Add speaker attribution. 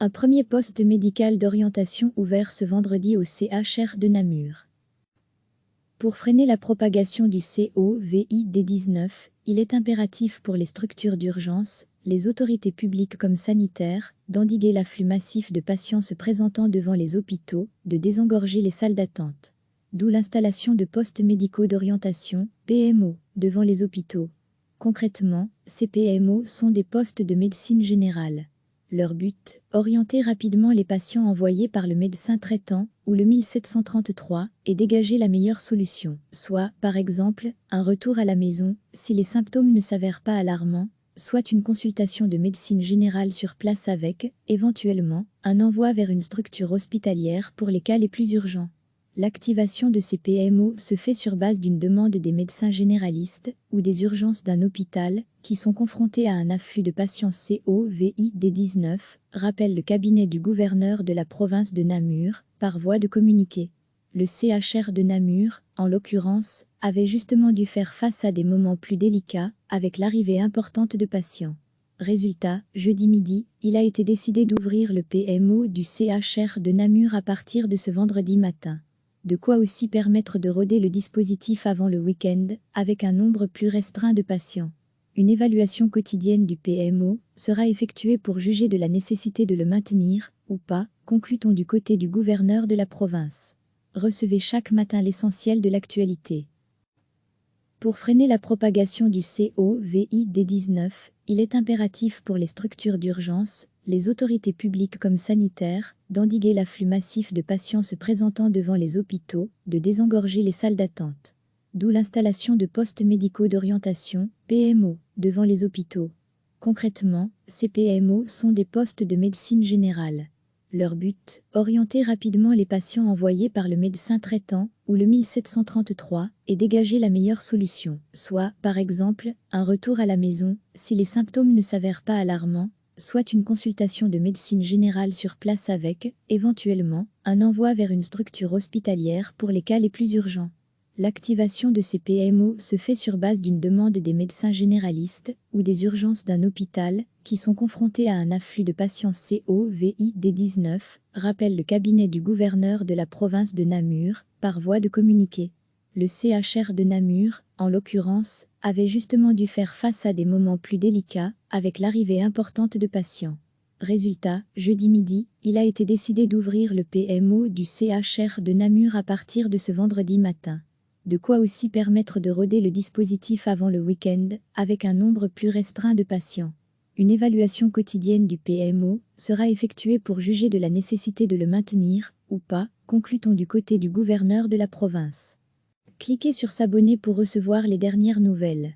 Speaker 1: Un premier poste médical d'orientation ouvert ce vendredi au CHR de Namur. Pour freiner la propagation du COVID-19, il est impératif pour les structures d'urgence, les autorités publiques comme sanitaires, d'endiguer l'afflux massif de patients se présentant devant les hôpitaux, de désengorger les salles d'attente. D'où l'installation de postes médicaux d'orientation, PMO, devant les hôpitaux. Concrètement, ces PMO sont des postes de médecine générale. Leur but, orienter rapidement les patients envoyés par le médecin traitant ou le 1733 et dégager la meilleure solution, soit, par exemple, un retour à la maison si les symptômes ne s'avèrent pas alarmants, soit une consultation de médecine générale sur place avec, éventuellement, un envoi vers une structure hospitalière pour les cas les plus urgents. L'activation de ces PMO se fait sur base d'une demande des médecins généralistes ou des urgences d'un hôpital qui sont confrontés à un afflux de patients COVID-19, rappelle le cabinet du gouverneur de la province de Namur, par voie de communiqué. Le CHR de Namur, en l'occurrence, avait justement dû faire face à des moments plus délicats avec l'arrivée importante de patients. Résultat, jeudi midi, il a été décidé d'ouvrir le PMO du CHR de Namur à partir de ce vendredi matin. De quoi aussi permettre de roder le dispositif avant le week-end, avec un nombre plus restreint de patients. Une évaluation quotidienne du PMO sera effectuée pour juger de la nécessité de le maintenir, ou pas, conclut-on du côté du gouverneur de la province. Recevez chaque matin l'essentiel de l'actualité. Pour freiner la propagation du COVID-19, il est impératif pour les structures d'urgence, les autorités publiques comme sanitaires, d'endiguer l'afflux massif de patients se présentant devant les hôpitaux, de désengorger les salles d'attente. D'où l'installation de postes médicaux d'orientation, PMO, devant les hôpitaux. Concrètement, ces PMO sont des postes de médecine générale. Leur but, orienter rapidement les patients envoyés par le médecin traitant ou le 1733 et dégager la meilleure solution, soit, par exemple, un retour à la maison si les symptômes ne s'avèrent pas alarmants, soit une consultation de médecine générale sur place avec, éventuellement, un envoi vers une structure hospitalière pour les cas les plus urgents. L'activation de ces PMO se fait sur base d'une demande des médecins généralistes ou des urgences d'un hôpital qui sont confrontés à un afflux de patients COVID-19, rappelle le cabinet du gouverneur de la province de Namur, par voie de communiqué. Le CHR de Namur, en l'occurrence, avait justement dû faire face à des moments plus délicats avec l'arrivée importante de patients. Résultat, jeudi midi, il a été décidé d'ouvrir le PMO du CHR de Namur à partir de ce vendredi matin. De quoi aussi permettre de roder le dispositif avant le week-end, avec un nombre plus restreint de patients. Une évaluation quotidienne du PMO sera effectuée pour juger de la nécessité de le maintenir, ou pas, conclut-on du côté du gouverneur de la province. Cliquez sur s'abonner pour recevoir les dernières nouvelles.